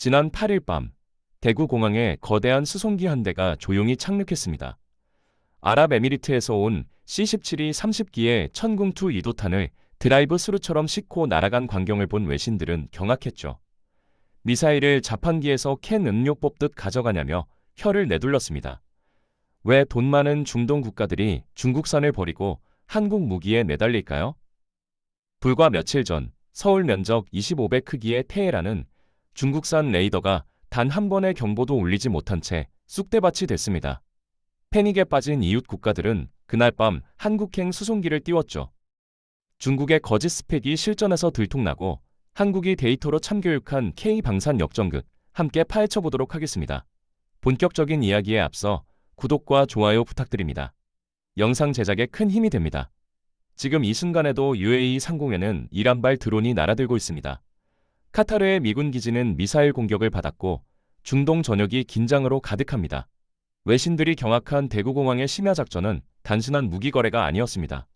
지난 8일 밤, 대구공항에 거대한 수송기 한 대가 조용히 착륙했습니다. 아랍에미리트에서 온 C-17이 30기의 천궁2 이도탄을 드라이브 스루처럼 싣고 날아간 광경을 본 외신들은 경악했죠. 미사일을 자판기에서 캔 음료 뽑듯 가져가냐며 혀를 내둘렀습니다. 왜 돈 많은 중동 국가들이 중국산을 버리고 한국 무기에 매달릴까요? 불과 며칠 전 서울 면적 25배 크기의 테헤란은 중국산 레이더가 단 한 번의 경보도 울리지 못한 채 쑥대밭이 됐습니다. 패닉에 빠진 이웃 국가들은 그날 밤 한국행 수송기를 띄웠죠. 중국의 거짓 스펙이 실전에서 들통나고 한국이 데이터로 참교육한 K방산 역전극 함께 파헤쳐보도록 하겠습니다. 본격적인 이야기에 앞서 구독과 좋아요 부탁드립니다. 영상 제작에 큰 힘이 됩니다. 지금 이 순간에도 UAE 상공에는 이란발 드론이 날아들고 있습니다. 카타르의 미군 기지는 미사일 공격을 받았고 중동 전역이 긴장으로 가득합니다. 외신들이 경악한 대구공항의 심야 작전은 단순한 무기 거래가 아니었습니다.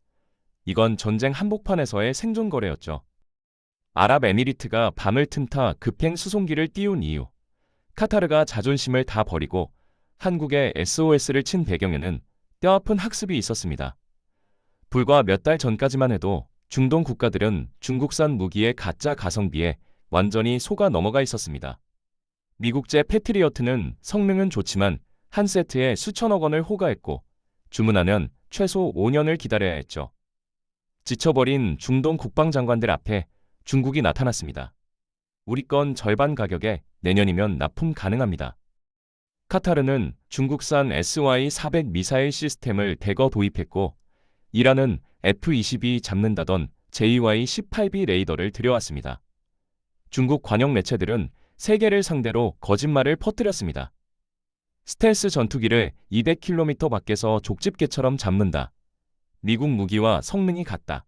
이건 전쟁 한복판에서의 생존 거래였죠. 아랍에미리트가 밤을 틈타 급행 수송기를 띄운 이유, 카타르가 자존심을 다 버리고 한국에 SOS를 친 배경에는 뼈아픈 학습이 있었습니다. 불과 몇 달 전까지만 해도 중동 국가들은 중국산 무기의 가짜 가성비에 완전히 속아 넘어가 있었습니다. 미국제 패트리어트는 성능은 좋지만 한 세트에 수천억 원을 호가했고 주문하면 최소 5년을 기다려야 했죠. 지쳐버린 중동 국방장관들 앞에 중국이 나타났습니다. 우리 건 절반 가격에 내년이면 납품 가능합니다. 카타르는 중국산 SY-400 미사일 시스템을 대거 도입했고 이란은 F-22 잡는다던 JY-18B 레이더를 들여왔습니다. 중국 관영 매체들은 세계를 상대로 거짓말을 퍼뜨렸습니다. 스텔스 전투기를 200km 밖에서 족집게처럼 잡는다. 미국 무기와 성능이 같다.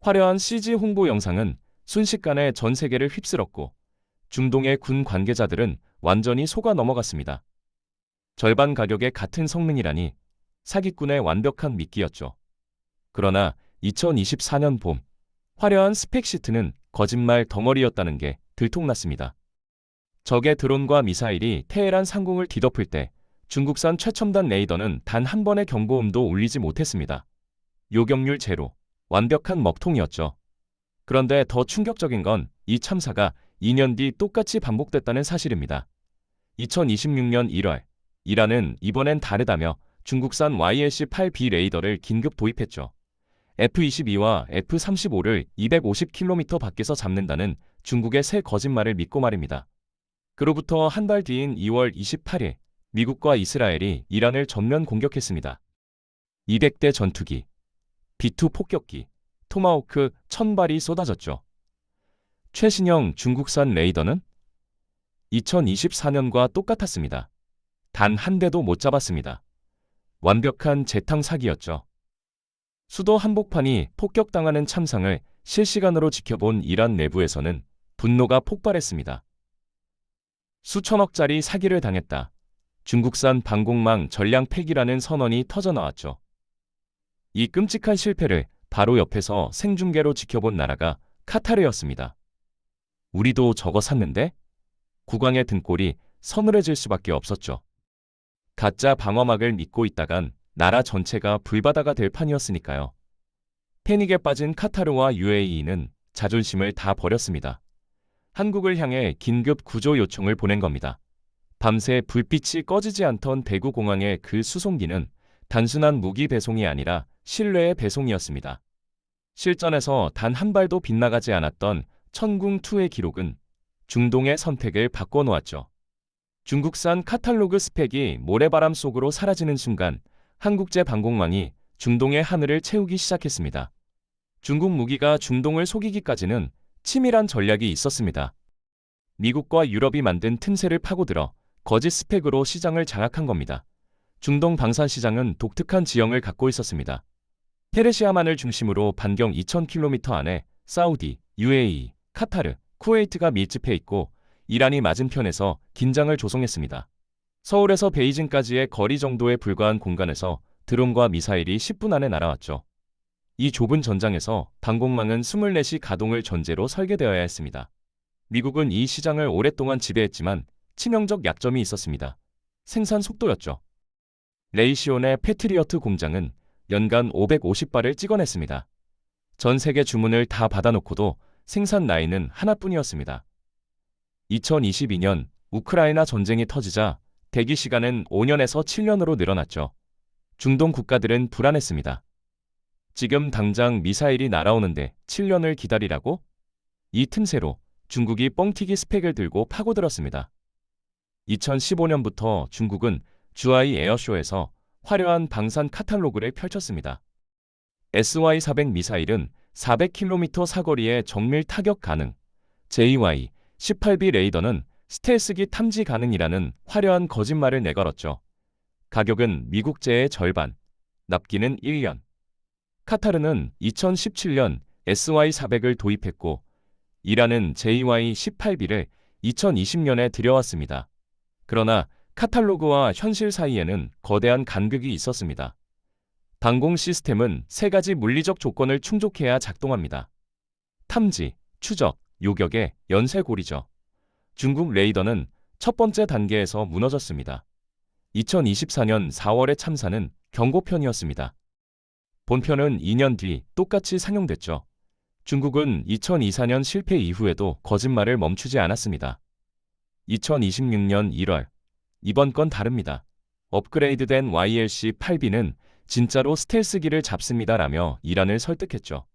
화려한 CG 홍보 영상은 순식간에 전 세계를 휩쓸었고 중동의 군 관계자들은 완전히 속아 넘어갔습니다. 절반 가격의 같은 성능이라니 사기꾼의 완벽한 미끼였죠. 그러나 2024년 봄, 화려한 스펙시트는 거짓말 덩어리였다는 게 들통났습니다. 적의 드론과 미사일이 테헤란 상공을 뒤덮을 때 중국산 최첨단 레이더는 단 한 번의 경보음도 울리지 못했습니다. 요격률 제로, 완벽한 먹통이었죠. 그런데 더 충격적인 건 이 참사가 2년 뒤 똑같이 반복됐다는 사실입니다. 2026년 1월, 이란은 이번엔 다르다며 중국산 YLC-8B 레이더를 긴급 도입했죠. F-22와 F-35를 250km 밖에서 잡는다는 중국의 새 거짓말을 믿고 말입니다. 그로부터 한 달 뒤인 2월 28일, 미국과 이스라엘이 이란을 전면 공격했습니다. 200대 전투기, B-2 폭격기, 토마호크 1000발이 쏟아졌죠. 최신형 중국산 레이더는 2024년과 똑같았습니다. 단 한 대도 못 잡았습니다. 완벽한 재탕 사기였죠. 수도 한복판이 폭격당하는 참상을 실시간으로 지켜본 이란 내부에서는 분노가 폭발했습니다. 수천억짜리 사기를 당했다. 중국산 방공망 전량 폐기라는 선언이 터져나왔죠. 이 끔찍한 실패를 바로 옆에서 생중계로 지켜본 나라가 카타르였습니다. 우리도 저거 샀는데? 국왕의 등골이 서늘해질 수밖에 없었죠. 가짜 방어막을 믿고 있다간 나라 전체가 불바다가 될 판이었으니까요. 패닉에 빠진 카타르와 UAE는 자존심을 다 버렸습니다. 한국을 향해 긴급 구조 요청을 보낸 겁니다. 밤새 불빛이 꺼지지 않던 대구공항의 그 수송기는 단순한 무기 배송이 아니라 신뢰의 배송이었습니다. 실전에서 단 한 발도 빗나가지 않았던 천궁2의 기록은 중동의 선택을 바꿔놓았죠. 중국산 카탈로그 스펙이 모래바람 속으로 사라지는 순간 한국제 방공망이 중동의 하늘을 채우기 시작했습니다. 중국 무기가 중동을 속이기까지는 치밀한 전략이 있었습니다. 미국과 유럽이 만든 틈새를 파고들어 거짓 스펙으로 시장을 장악한 겁니다. 중동 방산 시장은 독특한 지형을 갖고 있었습니다. 페르시아만을 중심으로 반경 2000km 안에 사우디, UAE, 카타르, 쿠웨이트가 밀집해 있고 이란이 맞은편에서 긴장을 조성했습니다. 서울에서 베이징까지의 거리 정도에 불과한 공간에서 드론과 미사일이 10분 안에 날아왔죠. 이 좁은 전장에서 방공망은 24시 가동을 전제로 설계되어야 했습니다. 미국은 이 시장을 오랫동안 지배했지만 치명적 약점이 있었습니다. 생산 속도였죠. 레이시온의 패트리어트 공장은 연간 550발을 찍어냈습니다. 전 세계 주문을 다 받아놓고도 생산 라인은 하나뿐이었습니다. 2022년 우크라이나 전쟁이 터지자 대기 시간은 5년에서 7년으로 늘어났죠. 중동 국가들은 불안했습니다. 지금 당장 미사일이 날아오는데 7년을 기다리라고? 이 틈새로 중국이 뻥튀기 스펙을 들고 파고들었습니다. 2015년부터 중국은 주하이 에어쇼에서 화려한 방산 카탈로그를 펼쳤습니다. SY-400 미사일은 400km 사거리에 정밀 타격 가능, JY-18B 레이더는 스텔스기 탐지 가능이라는 화려한 거짓말을 내걸었죠. 가격은 미국제의 절반, 납기는 1년. 카타르는 2017년 SY-400을 도입했고, 이란은 JY-18B를 2020년에 들여왔습니다. 그러나 카탈로그와 현실 사이에는 거대한 간극이 있었습니다. 방공 시스템은 세 가지 물리적 조건을 충족해야 작동합니다. 탐지, 추적, 요격의 연쇄고리죠. 중국 레이더는 첫 번째 단계에서 무너졌습니다. 2024년 4월의 참사는 경고편이었습니다. 본편은 2년 뒤 똑같이 상용됐죠. 중국은 2024년 실패 이후에도 거짓말을 멈추지 않았습니다. 2026년 1월, 이번 건 다릅니다. 업그레이드된 YLC-8B는 진짜로 스텔스기를 잡습니다라며 이란을 설득했죠.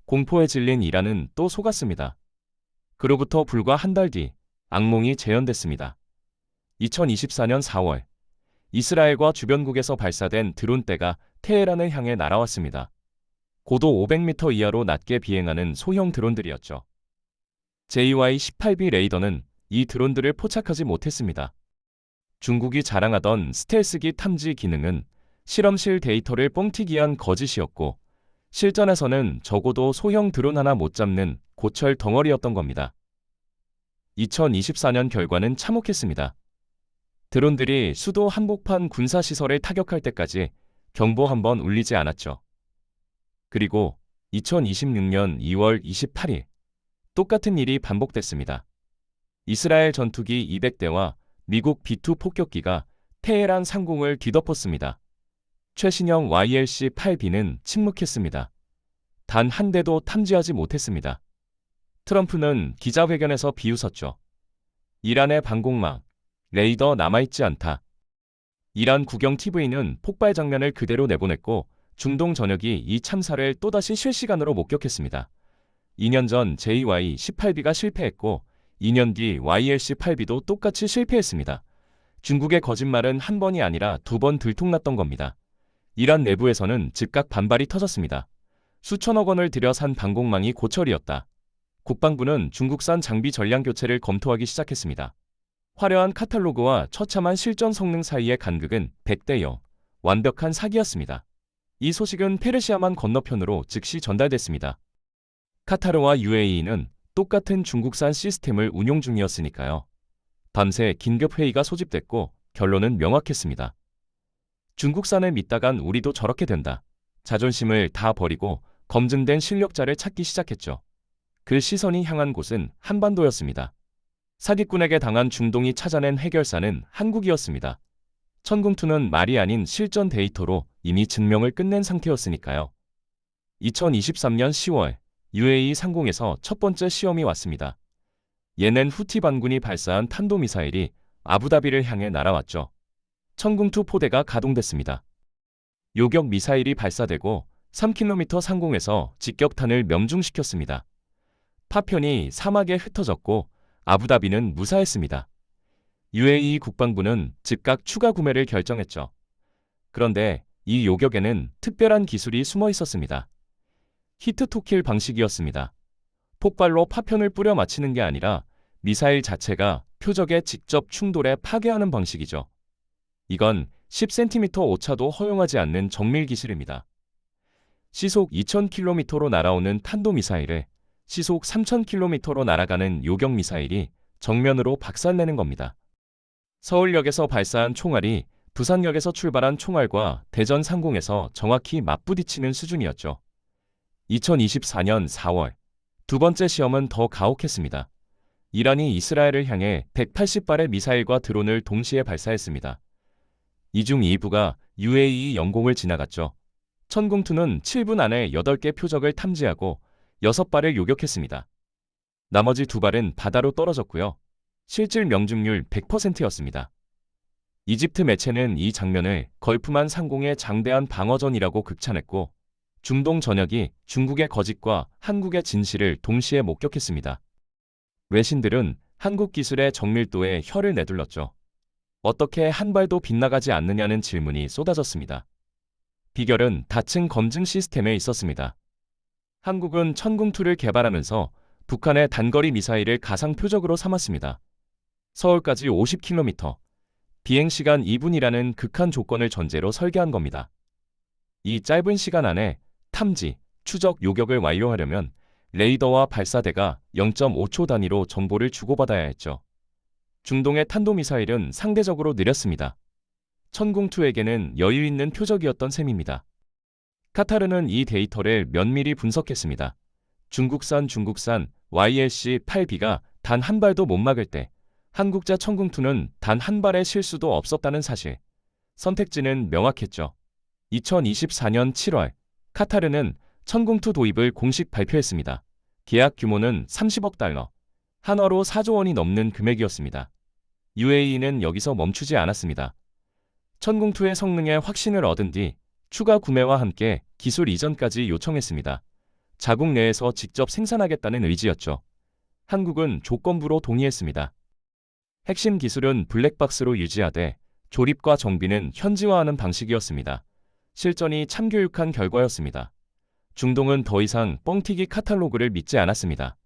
공포에 질린 이란은 또 속았습니다. 그로부터 불과 한 달 뒤 악몽이 재현됐습니다. 2024년 4월, 이스라엘과 주변국에서 발사된 드론대가 테헤란을 향해 날아왔습니다. 고도 500m 이하로 낮게 비행하는 소형 드론들이었죠. JY-18B 레이더는 이 드론들을 포착하지 못했습니다. 중국이 자랑하던 스텔스기 탐지 기능은 실험실 데이터를 뻥튀기한 거짓이었고, 실전에서는 적어도 소형 드론 하나 못 잡는 고철 덩어리였던 겁니다. 2024년 결과는 참혹했습니다. 드론들이 수도 한복판 군사시설을 타격할 때까지 경보 한 번 울리지 않았죠. 그리고 2026년 2월 28일, 똑같은 일이 반복됐습니다. 이스라엘 전투기 200대와 미국 B-2 폭격기가 테헤란 상공을 뒤덮었습니다. 최신형 YLC-8B는 침묵했습니다. 단 한 대도 탐지하지 못했습니다. 트럼프는 기자회견에서 비웃었죠. 이란의 방공망, 레이더 남아있지 않다. 이란 국영 TV는 폭발 장면을 그대로 내보냈고 중동 전역이 이 참사를 또다시 실시간으로 목격했습니다. 2년 전 JY-18B가 실패했고 2년 뒤 YLC-8B도 똑같이 실패했습니다. 중국의 거짓말은 한 번이 아니라 두 번 들통났던 겁니다. 이란 내부에서는 즉각 반발이 터졌습니다. 수천억 원을 들여 산 방공망이 고철이었다. 국방부는 중국산 장비 전량 교체를 검토하기 시작했습니다. 화려한 카탈로그와 처참한 실전 성능 사이의 간극은 100대 0, 완벽한 사기였습니다. 이 소식은 페르시아만 건너편으로 즉시 전달됐습니다. 카타르와 UAE는 똑같은 중국산 시스템을 운용 중이었으니까요. 밤새 긴급회의가 소집됐고 결론은 명확했습니다. 중국산을 믿다간 우리도 저렇게 된다. 자존심을 다 버리고 검증된 실력자를 찾기 시작했죠. 그 시선이 향한 곳은 한반도였습니다. 사기꾼에게 당한 중동이 찾아낸 해결사는 한국이었습니다. 천궁2는 말이 아닌 실전 데이터로 이미 증명을 끝낸 상태였으니까요. 2023년 10월, UAE 상공에서 첫 번째 시험이 왔습니다. 예멘 후티 반군이 발사한 탄도미사일이 아부다비를 향해 날아왔죠. 천궁2 포대가 가동됐습니다. 요격 미사일이 발사되고 3km 상공에서 직격탄을 명중시켰습니다. 파편이 사막에 흩어졌고 아부다비는 무사했습니다. UAE 국방부는 즉각 추가 구매를 결정했죠. 그런데 이 요격에는 특별한 기술이 숨어 있었습니다. 히트투킬 방식이었습니다. 폭발로 파편을 뿌려 맞히는 게 아니라 미사일 자체가 표적에 직접 충돌해 파괴하는 방식이죠. 이건 10cm 오차도 허용하지 않는 정밀 기술입니다. 시속 2000km로 날아오는 탄도미사일을 시속 3000km로 날아가는 요격미사일이 정면으로 박살내는 겁니다. 서울역에서 발사한 총알이 부산역에서 출발한 총알과 대전 상공에서 정확히 맞부딪히는 수준이었죠. 2024년 4월, 두 번째 시험은 더 가혹했습니다. 이란이 이스라엘을 향해 180발의 미사일과 드론을 동시에 발사했습니다. 이 중 일부가 UAE 영공을 지나갔죠. 천궁2는 7분 안에 8개 표적을 탐지하고 6발을 요격했습니다. 나머지 2발은 바다로 떨어졌고요. 실질 명중률 100%였습니다. 이집트 매체는 이 장면을 걸프만 상공의 장대한 방어전이라고 극찬했고, 중동 전역이 중국의 거짓과 한국의 진실을 동시에 목격했습니다. 외신들은 한국 기술의 정밀도에 혀를 내둘렀죠. 어떻게 한 발도 빗나가지 않느냐는 질문이 쏟아졌습니다. 비결은 다층 검증 시스템에 있었습니다. 한국은 천궁2를 개발하면서 북한의 단거리 미사일을 가상 표적으로 삼았습니다. 서울까지 50km, 비행시간 2분이라는 극한 조건을 전제로 설계한 겁니다. 이 짧은 시간 안에 탐지, 추적, 요격을 완료하려면 레이더와 발사대가 0.5초 단위로 정보를 주고받아야 했죠. 중동의 탄도미사일은 상대적으로 느렸습니다. 천궁2에게는 여유 있는 표적이었던 셈입니다. 카타르는 이 데이터를 면밀히 분석했습니다. 중국산 YLC-8B가 단 한 발도 못 막을 때 한국자 천궁2는 단 한 발의 실수도 없었다는 사실. 선택지는 명확했죠. 2024년 7월, 카타르는 천궁2 도입을 공식 발표했습니다. 계약 규모는 30억 달러, 한화로 4조 원이 넘는 금액이었습니다. UAE는 여기서 멈추지 않았습니다. 천궁2의 성능에 확신을 얻은 뒤 추가 구매와 함께 기술 이전까지 요청했습니다. 자국 내에서 직접 생산하겠다는 의지였죠. 한국은 조건부로 동의했습니다. 핵심 기술은 블랙박스로 유지하되 조립과 정비는 현지화하는 방식이었습니다. 실전이 참교육한 결과였습니다. 중동은 더 이상 뻥튀기 카탈로그를 믿지 않았습니다.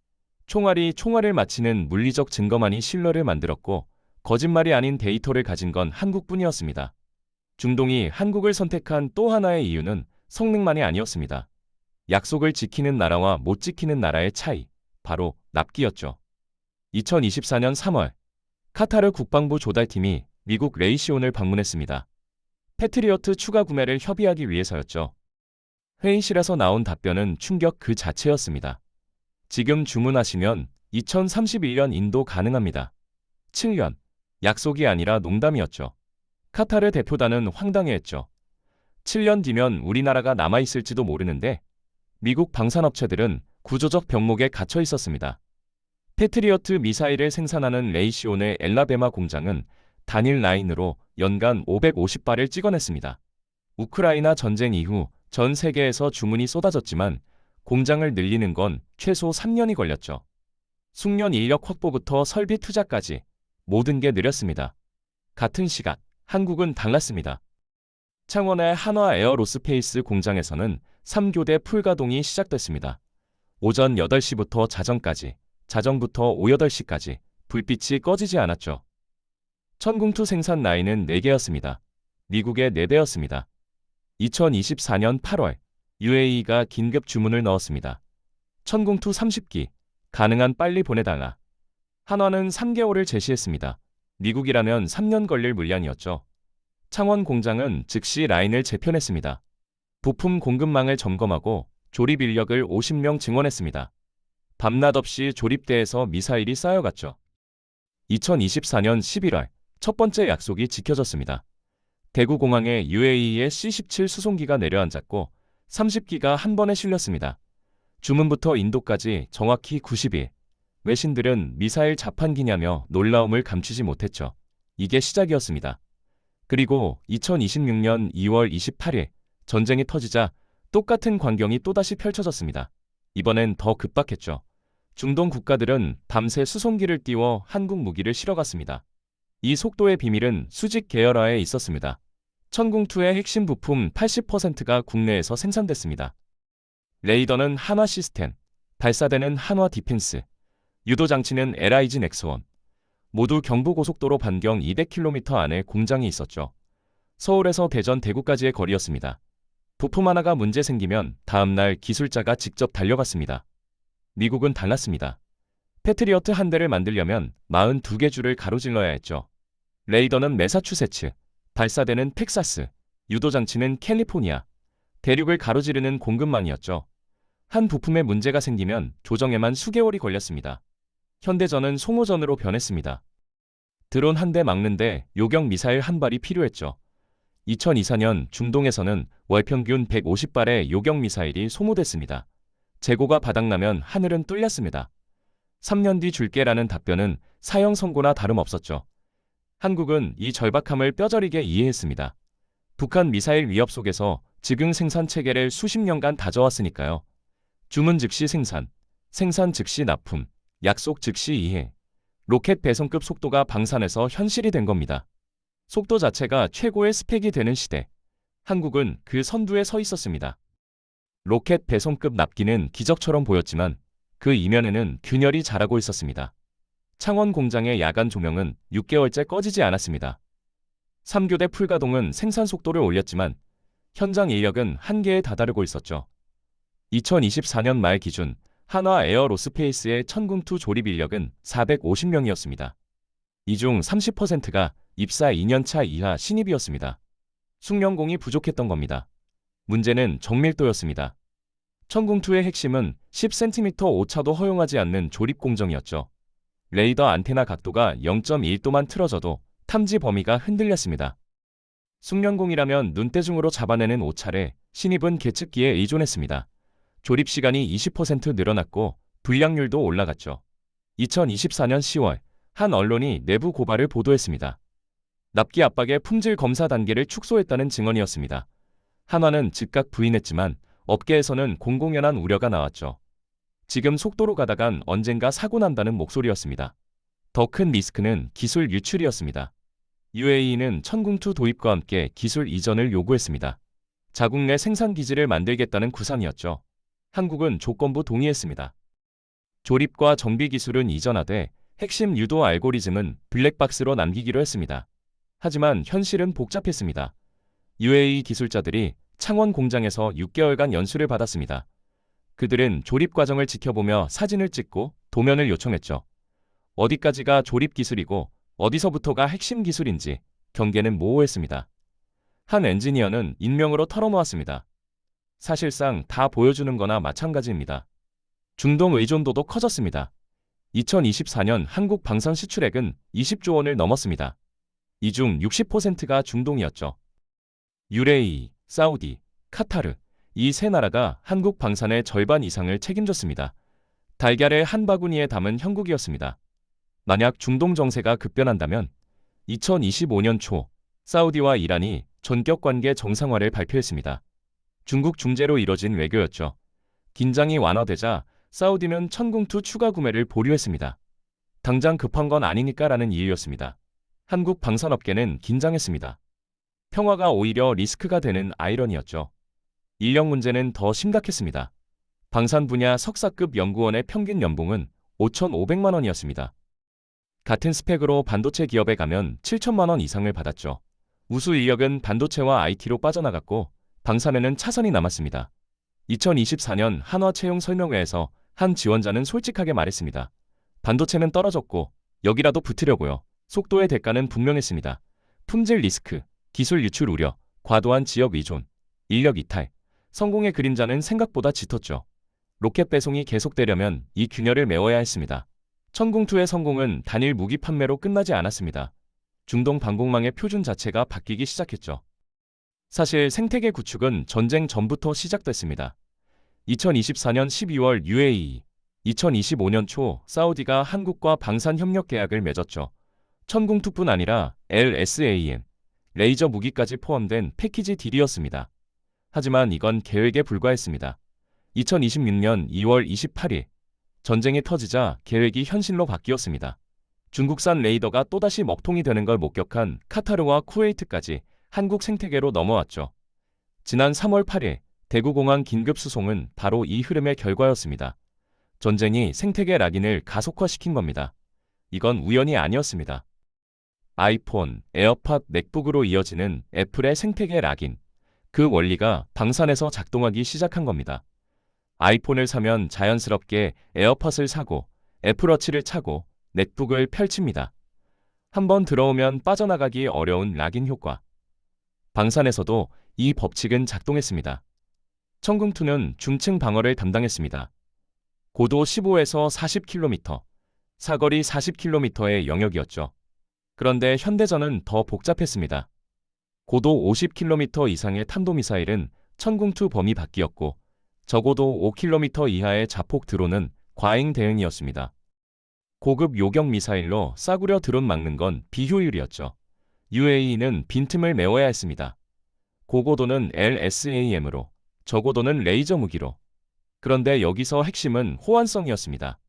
총알이 총알을 맞히는 물리적 증거만이 신뢰를 만들었고, 거짓말이 아닌 데이터를 가진 건 한국뿐이었습니다. 중동이 한국을 선택한 또 하나의 이유는 성능만이 아니었습니다. 약속을 지키는 나라와 못 지키는 나라의 차이, 바로 납기였죠. 2024년 3월, 카타르 국방부 조달팀이 미국 레이시온을 방문했습니다. 패트리어트 추가 구매를 협의하기 위해서였죠. 회의실에서 나온 답변은 충격 그 자체였습니다. 지금 주문하시면 2031년 인도 가능합니다. 7년. 약속이 아니라 농담이었죠. 카타르 대표단은 황당해했죠. 7년 뒤면 우리나라가 남아있을지도 모르는데 미국 방산업체들은 구조적 병목에 갇혀 있었습니다. 패트리어트 미사일을 생산하는 레이시온의 엘라베마 공장은 단일 라인으로 연간 550발을 찍어냈습니다. 우크라이나 전쟁 이후 전 세계에서 주문이 쏟아졌지만 공장을 늘리는 건 최소 3년이 걸렸죠. 숙련 인력 확보부터 설비 투자까지 모든 게 느렸습니다. 같은 시각, 한국은 달랐습니다. 창원의 한화 에어로스페이스 공장에서는 3교대 풀가동이 시작됐습니다. 오전 8시부터 자정까지, 자정부터 오후 8시까지 불빛이 꺼지지 않았죠. 천궁2 생산 라인은 4개였습니다. 미국의 4대였습니다. 2024년 8월, UAE가 긴급 주문을 넣었습니다. 천궁2 30기, 가능한 빨리 보내달라. 한화는 3개월을 제시했습니다. 미국이라면 3년 걸릴 물량이었죠. 창원 공장은 즉시 라인을 재편했습니다. 부품 공급망을 점검하고 조립 인력을 50명 증원했습니다. 밤낮 없이 조립대에서 미사일이 쌓여갔죠. 2024년 11월, 첫 번째 약속이 지켜졌습니다. 대구공항에 UAE의 C-17 수송기가 내려앉았고 30기가 한 번에 실렸습니다. 주문부터 인도까지 정확히 90일. 외신들은 미사일 자판기냐며 놀라움을 감추지 못했죠. 이게 시작이었습니다. 그리고 2026년 2월 28일 전쟁이 터지자 똑같은 광경이 또다시 펼쳐졌습니다. 이번엔 더 급박했죠. 중동 국가들은 밤새 수송기를 띄워 한국 무기를 실어갔습니다. 이 속도의 비밀은 수직 계열화에 있었습니다. 천궁2의 핵심 부품 80%가 국내에서 생산됐습니다. 레이더는 한화 시스템, 발사대는 한화 디펜스, 유도장치는 LIG 넥스원. 모두 경부고속도로 반경 200km 안에 공장이 있었죠. 서울에서 대전, 대구까지의 거리였습니다. 부품 하나가 문제 생기면 다음날 기술자가 직접 달려갔습니다. 미국은 달랐습니다. 패트리어트 한 대를 만들려면 42개 줄을 가로질러야 했죠. 레이더는 매사추세츠, 발사대는 텍사스, 유도장치는 캘리포니아. 대륙을 가로지르는 공급망이었죠. 한 부품에 문제가 생기면 조정에만 수개월이 걸렸습니다. 현대전은 송호전으로 변했습니다. 드론 한 대 막는데 요격 미사일 한 발이 필요했죠. 2024년 중동에서는 월 평균 150발의 요격 미사일이 소모됐습니다. 재고가 바닥나면 하늘은 뚫렸습니다. 3년 뒤 줄게라는 답변은 사형 선고나 다름없었죠. 한국은 이 절박함을 뼈저리게 이해했습니다. 북한 미사일 위협 속에서 즉흥 생산 체계를 수십 년간 다져왔으니까요. 주문 즉시 생산, 생산 즉시 납품, 약속 즉시 이해. 로켓 배송급 속도가 방산에서 현실이 된 겁니다. 속도 자체가 최고의 스펙이 되는 시대. 한국은 그 선두에 서 있었습니다. 로켓 배송급 납기는 기적처럼 보였지만 그 이면에는 균열이 자라고 있었습니다. 창원 공장의 야간 조명은 6개월째 꺼지지 않았습니다. 3교대 풀가동은 생산 속도를 올렸지만 현장 인력은 한계에 다다르고 있었죠. 2024년 말 기준 한화 에어로스페이스의 천궁2 조립 인력은 450명이었습니다. 이 중 30%가 입사 2년차 이하 신입이었습니다. 숙련공이 부족했던 겁니다. 문제는 정밀도였습니다. 천궁2의 핵심은 10cm 오차도 허용하지 않는 조립 공정이었죠. 레이더 안테나 각도가 0.1도만 틀어져도 탐지 범위가 흔들렸습니다. 숙련공이라면 눈대중으로 잡아내는 오차를 신입은 계측기에 의존했습니다. 조립 시간이 20% 늘어났고 불량률도 올라갔죠. 2024년 10월 한 언론이 내부 고발을 보도했습니다. 납기 압박의 품질 검사 단계를 축소했다는 증언이었습니다. 한화는 즉각 부인했지만 업계에서는 공공연한 우려가 나왔죠. 지금 속도로 가다간 언젠가 사고 난다는 목소리였습니다. 더 큰 리스크는 기술 유출이었습니다. UAE는 천궁2 도입과 함께 기술 이전을 요구했습니다. 자국 내 생산 기지를 만들겠다는 구상이었죠. 한국은 조건부 동의했습니다. 조립과 정비 기술은 이전하되 핵심 유도 알고리즘은 블랙박스로 남기기로 했습니다. 하지만 현실은 복잡했습니다. UAE 기술자들이 창원 공장에서 6개월간 연수를 받았습니다. 그들은 조립 과정을 지켜보며 사진을 찍고 도면을 요청했죠. 어디까지가 조립 기술이고 어디서부터가 핵심 기술인지 경계는 모호했습니다. 한 엔지니어는 익명으로 털어놓았습니다. 사실상 다 보여주는 거나 마찬가지입니다. 중동 의존도도 커졌습니다. 2024년 한국 방산 수출액은 20조 원을 넘었습니다. 이 중 60%가 중동이었죠. UAE, 사우디, 카타르, 이 세 나라가 한국 방산의 절반 이상을 책임졌습니다. 달걀을 한 바구니에 담은 형국이었습니다. 만약 중동 정세가 급변한다면 2025년 초 사우디와 이란이 전격 관계 정상화를 발표했습니다. 중국 중재로 이뤄진 외교였죠. 긴장이 완화되자 사우디는 천궁2 추가 구매를 보류했습니다. 당장 급한 건 아니니까라는 이유였습니다. 한국 방산업계는 긴장했습니다. 평화가 오히려 리스크가 되는 아이러니였죠. 인력 문제는 더 심각했습니다. 방산 분야 석사급 연구원의 평균 연봉은 5,500만 원이었습니다. 같은 스펙으로 반도체 기업에 가면 7천만 원 이상을 받았죠. 우수 인력은 반도체와 IT로 빠져나갔고 방산에는 차선이 남았습니다. 2024년 한화 채용 설명회에서 한 지원자는 솔직하게 말했습니다. 반도체는 떨어졌고 여기라도 붙으려고요. 속도의 대가는 분명했습니다. 품질 리스크, 기술 유출 우려, 과도한 지역 의존, 인력 이탈, 성공의 그림자는 생각보다 짙었죠. 로켓 배송이 계속되려면 이 균열을 메워야 했습니다. 천궁2의 성공은 단일 무기 판매로 끝나지 않았습니다. 중동 방공망의 표준 자체가 바뀌기 시작했죠. 사실 생태계 구축은 전쟁 전부터 시작됐습니다. 2024년 12월 UAE, 2025년 초 사우디가 한국과 방산 협력 계약을 맺었죠. 천궁2뿐 아니라 LSAM, 레이저 무기까지 포함된 패키지 딜이었습니다. 하지만 이건 계획에 불과했습니다. 2026년 2월 28일, 전쟁이 터지자 계획이 현실로 바뀌었습니다. 중국산 레이더가 또다시 먹통이 되는 걸 목격한 카타르와 쿠웨이트까지 한국 생태계로 넘어왔죠. 지난 3월 8일 대구공항 긴급 수송은 바로 이 흐름의 결과였습니다. 전쟁이 생태계 락인을 가속화시킨 겁니다. 이건 우연이 아니었습니다. 아이폰, 에어팟, 맥북으로 이어지는 애플의 생태계 락인. 그 원리가 방산에서 작동하기 시작한 겁니다. 아이폰을 사면 자연스럽게 에어팟을 사고 애플워치를 차고 넷북을 펼칩니다. 한번 들어오면 빠져나가기 어려운 락인 효과. 방산에서도 이 법칙은 작동했습니다. 천궁2는 중층 방어를 담당했습니다. 고도 15에서 40km, 사거리 40km의 영역이었죠. 그런데 현대전은 더 복잡했습니다. 고도 50km 이상의 탄도미사일은 천궁2 범위 밖이었고 적어도 5km 이하의 자폭 드론은 과잉 대응이었습니다. 고급 요격 미사일로 싸구려 드론 막는 건 비효율이었죠. UAE는 빈틈을 메워야 했습니다. 고고도는 LSAM으로, 저고도는 레이저 무기로. 그런데 여기서 핵심은 호환성이었습니다.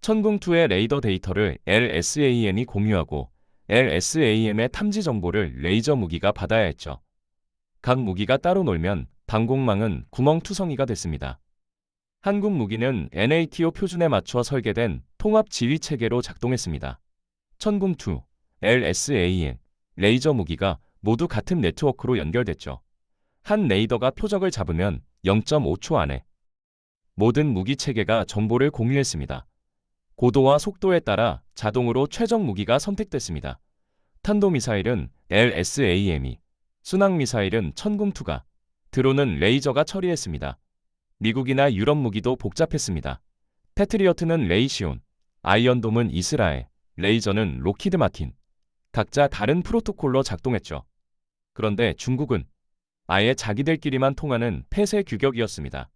천궁2의 레이더 데이터를 LSAM이 공유하고 LSAM의 탐지 정보를 레이저 무기가 받아야 했죠. 각 무기가 따로 놀면 방공망은 구멍투성이가 됐습니다. 한국 무기는 NATO 표준에 맞춰 설계된 통합 지휘 체계로 작동했습니다. 천궁2, LSAM, 레이저 무기가 모두 같은 네트워크로 연결됐죠. 한 레이더가 표적을 잡으면 0.5초 안에 모든 무기 체계가 정보를 공유했습니다. 고도와 속도에 따라 자동으로 최적 무기가 선택됐습니다. 탄도미사일은 LSAM이, 순항미사일은 천궁2가, 드론은 레이저가 처리했습니다. 미국이나 유럽 무기도 복잡했습니다. 패트리어트는 레이시온, 아이언돔은 이스라엘, 레이저는 록히드 마틴. 각자 다른 프로토콜로 작동했죠. 그런데 중국은 아예 자기들끼리만 통하는 폐쇄 규격이었습니다.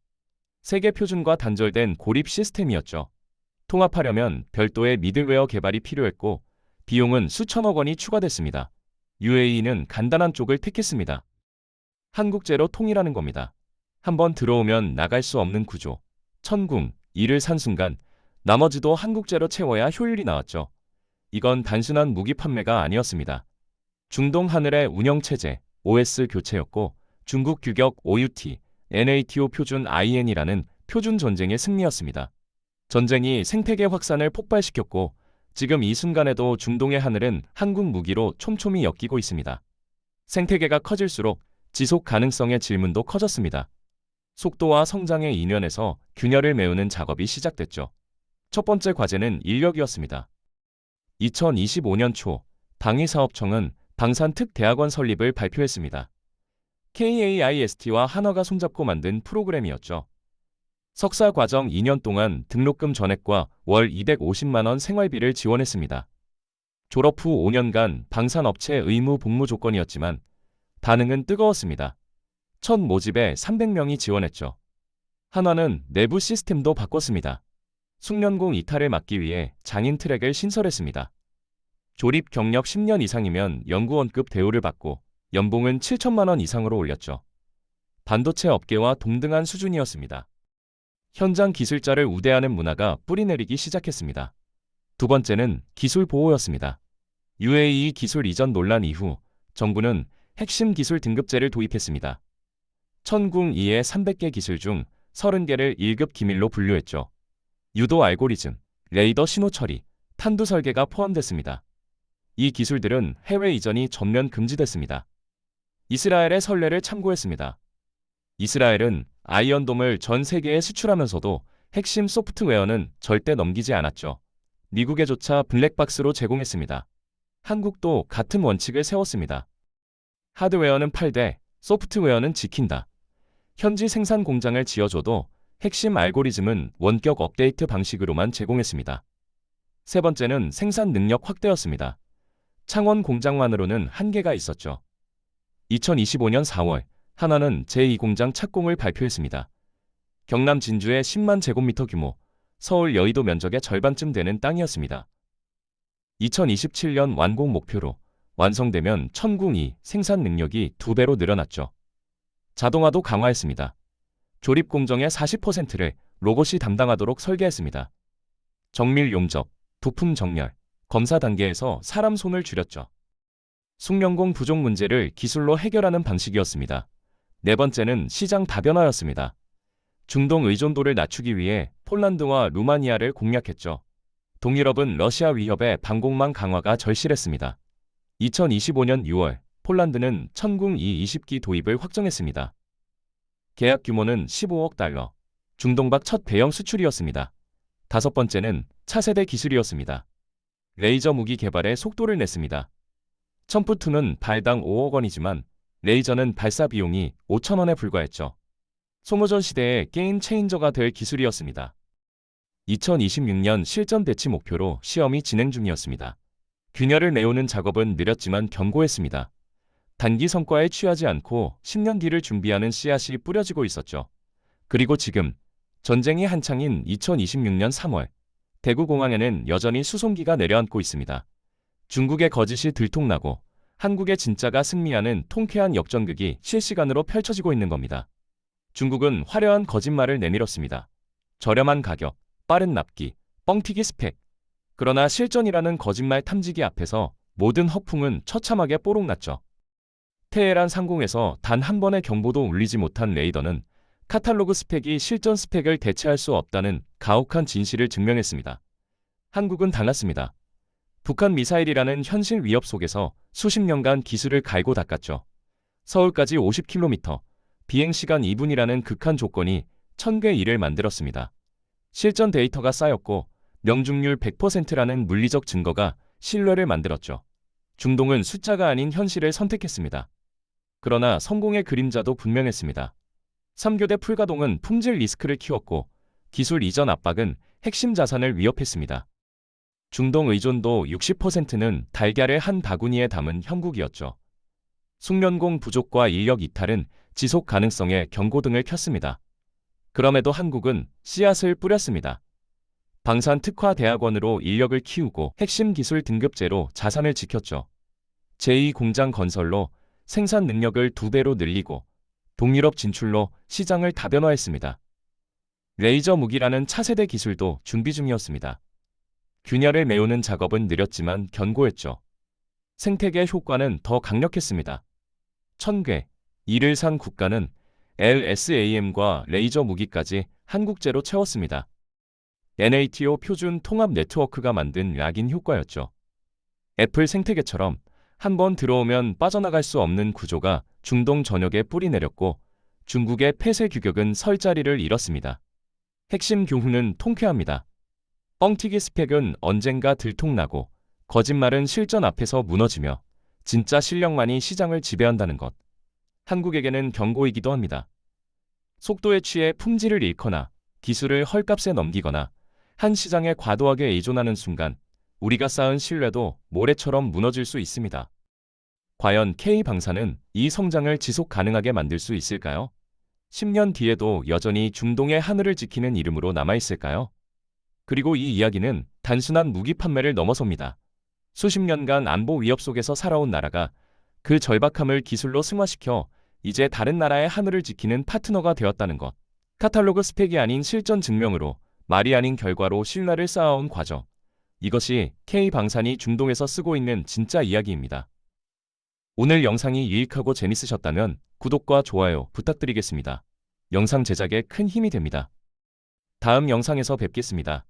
세계 표준과 단절된 고립 시스템이었죠. 통합하려면 별도의 미들웨어 개발이 필요했고 비용은 수천억 원이 추가됐습니다. UAE는 간단한 쪽을 택했습니다. 한국제로 통일하는 겁니다. 한번 들어오면 나갈 수 없는 구조. 천궁, 이를 산 순간 나머지도 한국제로 채워야 효율이 나왔죠. 이건 단순한 무기 판매가 아니었습니다. 중동 하늘의 운영체제, OS 교체였고 중국 규격 OUT, NATO 표준 IN이라는 표준 전쟁의 승리였습니다. 전쟁이 생태계 확산을 폭발시켰고 지금 이 순간에도 중동의 하늘은 한국 무기로 촘촘히 엮이고 있습니다. 생태계가 커질수록 지속 가능성의 질문도 커졌습니다. 속도와 성장의 인연에서 균열을 메우는 작업이 시작됐죠. 첫 번째 과제는 인력이었습니다. 2025년 초 방위사업청은 방산특대학원 설립을 발표했습니다. KAIST와 한화가 손잡고 만든 프로그램이었죠. 석사 과정 2년 동안 등록금 전액과 월 250만 원 생활비를 지원했습니다. 졸업 후 5년간 방산업체 의무 복무 조건이었지만 반응은 뜨거웠습니다. 첫 모집에 300명이 지원했죠. 한화는 내부 시스템도 바꿨습니다. 숙련공 이탈을 막기 위해 장인 트랙을 신설했습니다. 조립 경력 10년 이상이면 연구원급 대우를 받고 연봉은 7천만 원 이상으로 올렸죠. 반도체 업계와 동등한 수준이었습니다. 현장 기술자를 우대하는 문화가 뿌리내리기 시작했습니다. 두 번째는 기술 보호였습니다. UAE 기술 이전 논란 이후 정부는 핵심 기술 등급제를 도입했습니다. 천궁2의 300개 기술 중 30개를 1급 기밀로 분류했죠. 유도 알고리즘, 레이더 신호 처리, 탄두 설계가 포함됐습니다. 이 기술들은 해외 이전이 전면 금지됐습니다. 이스라엘의 선례를 참고했습니다. 이스라엘은 아이언돔을 전 세계에 수출하면서도 핵심 소프트웨어는 절대 넘기지 않았죠. 미국에조차 블랙박스로 제공했습니다. 한국도 같은 원칙을 세웠습니다. 하드웨어는 팔되 소프트웨어는 지킨다. 현지 생산 공장을 지어줘도 핵심 알고리즘은 원격 업데이트 방식으로만 제공했습니다. 세 번째는 생산 능력 확대였습니다. 창원 공장만으로는 한계가 있었죠. 2025년 4월 한화는 제2공장 착공을 발표했습니다. 경남 진주의 10만 제곱미터 규모, 서울 여의도 면적의 절반쯤 되는 땅이었습니다. 2027년 완공 목표로 완성되면 천궁2 생산 능력이 2배로 늘어났죠. 자동화도 강화했습니다. 조립 공정의 40%를 로봇이 담당하도록 설계했습니다. 정밀 용접, 부품 정렬, 검사 단계에서 사람 손을 줄였죠. 숙련공 부족 문제를 기술로 해결하는 방식이었습니다. 네 번째는 시장 다변화였습니다. 중동 의존도를 낮추기 위해 폴란드와 루마니아를 공략했죠. 동유럽은 러시아 위협에 방공망 강화가 절실했습니다. 2025년 6월 폴란드는 천궁2 20기 도입을 확정했습니다. 계약 규모는 15억 달러, 중동박 첫 대형 수출이었습니다. 다섯 번째는 차세대 기술이었습니다. 레이저 무기 개발에 속도를 냈습니다. 첨프2는 발당 5억 원이지만 레이저는 발사 비용이 5천 원에 불과했죠. 소모전 시대의 게임 체인저가 될 기술이었습니다. 2026년 실전 배치 목표로 시험이 진행 중이었습니다. 균열을 메우는 작업은 느렸지만 견고했습니다. 단기 성과에 취하지 않고 10년 뒤를 준비하는 씨앗이 뿌려지고 있었죠. 그리고 지금 전쟁이 한창인 2026년 3월 대구공항에는 여전히 수송기가 내려앉고 있습니다. 중국의 거짓이 들통나고 한국의 진짜가 승리하는 통쾌한 역전극이 실시간으로 펼쳐지고 있는 겁니다. 중국은 화려한 거짓말을 내밀었습니다. 저렴한 가격, 빠른 납기, 뻥튀기 스펙. 그러나 실전이라는 거짓말 탐지기 앞에서 모든 허풍은 처참하게 뽀록났죠. 테헤란 상공에서 단 한 번의 경보도 울리지 못한 레이더는 카탈로그 스펙이 실전 스펙을 대체할 수 없다는 가혹한 진실을 증명했습니다. 한국은 달랐습니다. 북한 미사일이라는 현실 위협 속에서 수십 년간 기술을 갈고 닦았죠. 서울까지 50km, 비행시간 2분이라는 극한 조건이 천괴 일을 만들었습니다. 실전 데이터가 쌓였고 명중률 100%라는 물리적 증거가 신뢰를 만들었죠. 중동은 숫자가 아닌 현실을 선택했습니다. 그러나 성공의 그림자도 분명했습니다. 3교대 풀가동은 품질 리스크를 키웠고 기술 이전 압박은 핵심 자산을 위협했습니다. 중동 의존도 60%는 달걀을 한 바구니에 담은 형국이었죠. 숙련공 부족과 인력 이탈은 지속 가능성에 경고등을 켰습니다. 그럼에도 한국은 씨앗을 뿌렸습니다. 방산특화대학원으로 인력을 키우고 핵심 기술 등급제로 자산을 지켰죠. 제2공장 건설로 생산 능력을 2배로 늘리고 동유럽 진출로 시장을 다변화했습니다. 레이저 무기라는 차세대 기술도 준비 중이었습니다. 균열을 메우는 작업은 느렸지만 견고했죠. 생태계 효과는 더 강력했습니다. 천괴, 이를 산 국가는 LSAM과 레이저 무기까지 한국제로 채웠습니다. NATO 표준 통합 네트워크가 만든 락인 효과였죠. 애플 생태계처럼 한번 들어오면 빠져나갈 수 없는 구조가 중동 전역에 뿌리 내렸고 중국의 폐쇄 규격은 설 자리를 잃었습니다. 핵심 교훈은 통쾌합니다. 뻥튀기 스펙은 언젠가 들통나고 거짓말은 실전 앞에서 무너지며 진짜 실력만이 시장을 지배한다는 것. 한국에게는 경고이기도 합니다. 속도에 취해 품질을 잃거나 기술을 헐값에 넘기거나 한 시장에 과도하게 의존하는 순간 우리가 쌓은 신뢰도 모래처럼 무너질 수 있습니다. 과연 K방사는 이 성장을 지속 가능하게 만들 수 있을까요? 10년 뒤에도 여전히 중동의 하늘을 지키는 이름으로 남아있을까요? 그리고 이 이야기는 단순한 무기 판매를 넘어섭니다. 수십 년간 안보 위협 속에서 살아온 나라가 그 절박함을 기술로 승화시켜 이제 다른 나라의 하늘을 지키는 파트너가 되었다는 것. 카탈로그 스펙이 아닌 실전 증명으로 말이 아닌 결과로 신뢰를 쌓아온 과정. 이것이 K방산이 중동에서 쓰고 있는 진짜 이야기입니다. 오늘 영상이 유익하고 재밌으셨다면 구독과 좋아요 부탁드리겠습니다. 영상 제작에 큰 힘이 됩니다. 다음 영상에서 뵙겠습니다.